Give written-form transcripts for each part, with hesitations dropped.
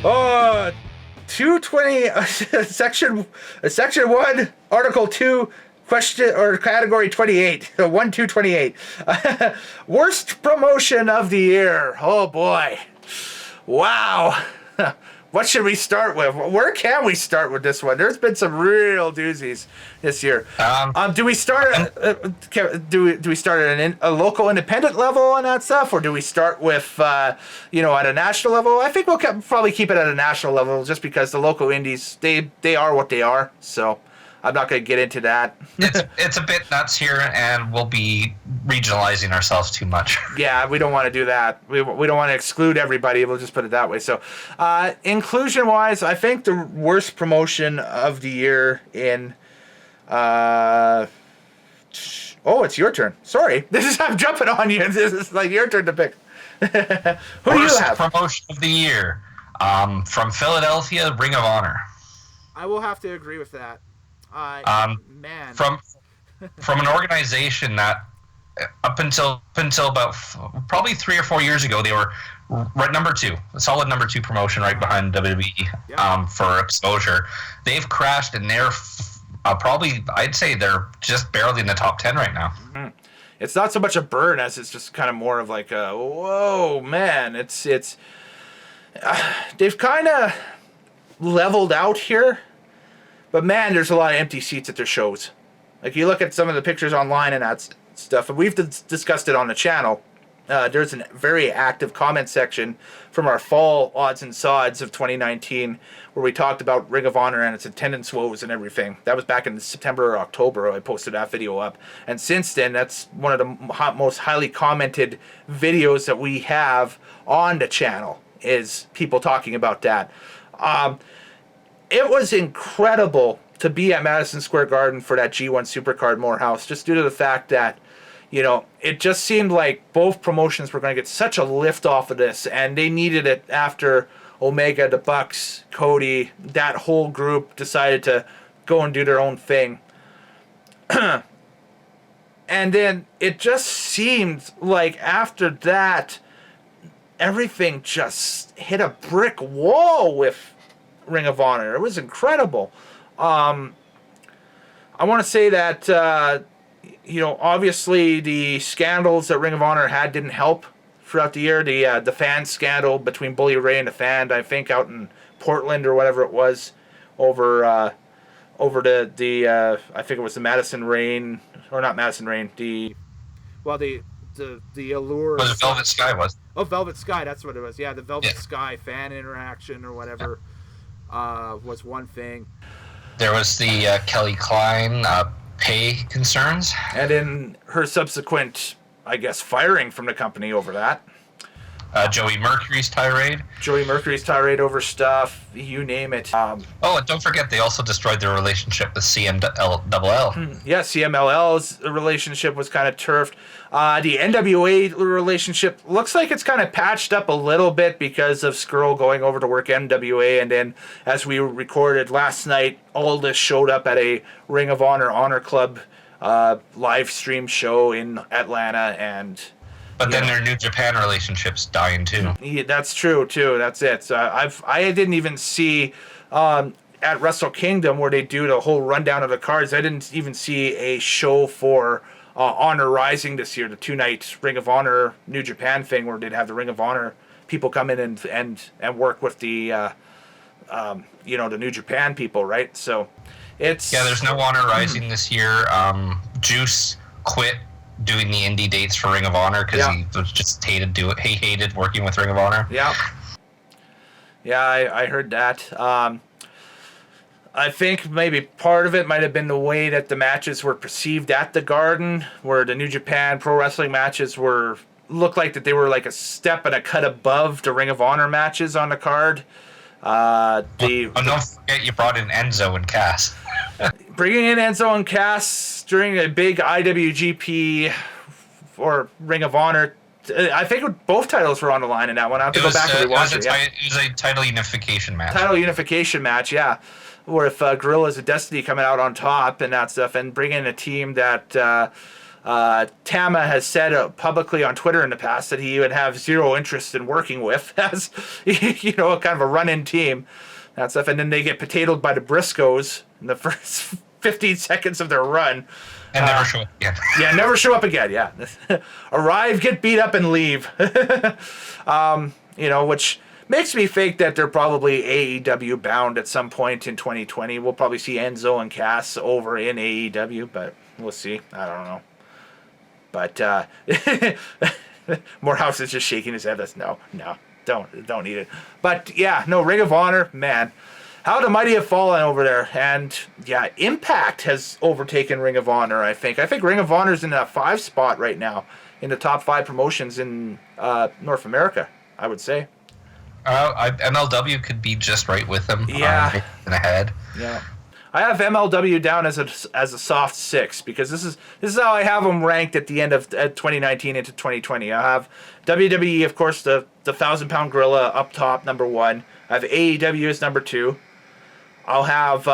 Oh, 220 section 1, article 2, question or category 28. 228. Worst promotion of the year. Oh boy. Wow. What should we start with? Where can we start with this one? There's been some real doozies this year. Do we start? Do we start at a local independent level on that stuff, or do we start with at a national level? I think we'll probably keep it at a national level, just because the local indies they are what they are. So I'm not going to get into that. It's a bit nuts here, and we'll be regionalizing ourselves too much. Yeah, we don't want to do that. We don't want to exclude everybody. We'll just put it that way. So, inclusion-wise, I think the worst promotion of the year in... it's your turn. Sorry. I'm jumping on you. This is like your turn to pick. Who do you have? Worst promotion of the year. From Philadelphia, Ring of Honor. I will have to agree with that. Man. From an organization that up until about probably 3 or 4 years ago, they were right number 2, a solid number 2 promotion right behind WWE for exposure. They've crashed, and they're probably, I'd say they're just barely in the top 10 right now. Mm-hmm. It's not so much a burn as it's just kind of more of like a whoa, man. It's they've kind of leveled out here. But man, there's a lot of empty seats at their shows. Like, you look at some of the pictures online and that stuff, and we've discussed it on the channel. There's a very active comment section from our fall odds and sods of 2019 where we talked about Ring of Honor and its attendance woes and everything. That was back in September or October. I posted that video up. And since then, that's one of the most highly commented videos that we have on the channel, is people talking about that. It was incredible to be at Madison Square Garden for that G1 Supercard Moorhouse, just due to the fact that, it just seemed like both promotions were going to get such a lift off of this, and they needed it after Omega, the Bucks, Cody, that whole group decided to go and do their own thing. And then it just seemed like after that, everything just hit a brick wall with Ring of Honor. It was incredible. I want to say that obviously the scandals that Ring of Honor had didn't help throughout the year. The fan scandal between Bully Ray and the fan, I think out in Portland or whatever it was, over the I think it was the Madison Rain, or not Madison Rain, the Allure. Was it Velvet Sky? Velvet Sky, that's what it was. Yeah, the Velvet Sky fan interaction or whatever. Was one thing. There was the Kelly Klein pay concerns. And in her subsequent, I guess, firing from the company over that. Joey Mercury's tirade. Over stuff, you name it. And don't forget, they also destroyed their relationship with CMLL. Yeah, CMLL's relationship was kind of turfed. The NWA relationship looks like it's kind of patched up a little bit because of Skrull going over to work NWA, and then as we recorded last night, Aldous showed up at a Ring of Honor Club live stream show in Atlanta, and... But then their New Japan relationship's dying too. Yeah, that's true too. That's it. So I didn't even see at Wrestle Kingdom where they do the whole rundown of the cards. I didn't even see a show for Honor Rising this year, the 2-night Ring of Honor New Japan thing where they'd have the Ring of Honor people come in and work with the the New Japan people, right? So it's there's no Honor Rising this year. Juice quit doing the indie dates for Ring of Honor because he just he hated working with Ring of Honor. I heard that. I think maybe part of it might have been the way that the matches were perceived at the Garden, where the New Japan Pro Wrestling matches looked like that they were like a step and a cut above the Ring of Honor matches on the card. Don't forget you brought in Enzo and Cass. Bringing in Enzo and Cass during a big IWGP or Ring of Honor, I think both titles were on the line in that one. I have to go back and rewatch it. It was a title unification match. Yeah. With Gorillas of Destiny coming out on top and that stuff, and bringing in a team that Tama has said publicly on Twitter in the past that he would have zero interest in working with as, you know, kind of a run-in team. That stuff. And then they get potatoed by the Briscoes in the first 15 seconds of their run. And never show up again. Yeah, never show up again, yeah. Arrive, get beat up, and leave. You know, which makes me think that they're probably AEW bound at some point in 2020. We'll probably see Enzo and Cass over in AEW, but we'll see. I don't know. But Moorhouse is just shaking his head. That's no, don't need it. But yeah, no, Ring of Honor, man. How the mighty have fallen over there. And yeah, Impact has overtaken Ring of Honor, I think. I think Ring of Honor's in a 5 spot right now in the top 5 promotions in North America, I would say. MLW could be just right with them. Yeah. In ahead. Yeah. I have MLW down as a soft 6 because this is how I have them ranked at the end of 2019 into 2020. I have WWE, of course, the 1,000-pound gorilla up top, number 1. I have AEW as number 2. I'll have,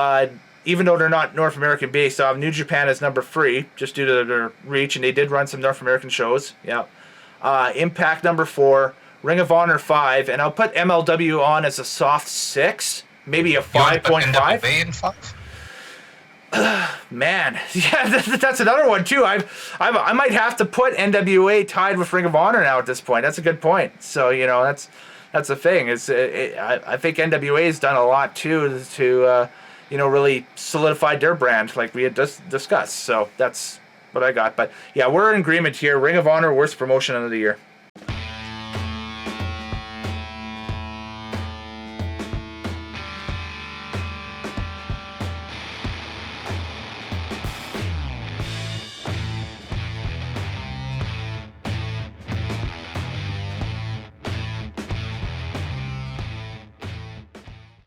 even though they're not North American based, I'll have New Japan as number 3, just due to their reach, and they did run some North American shows. Yeah. Impact number 4, Ring of Honor 5, and I'll put MLW on as a soft 6, maybe a 5.5. In 5? Man, yeah, that's another one too. I might have to put NWA tied with Ring of Honor now at this point. That's a good point. So you know that's the thing. I think NWA has done a lot too to you know, really solidify their brand like we had just discussed. So that's what I got. But yeah, we're in agreement here. Ring of Honor, worst promotion of the year.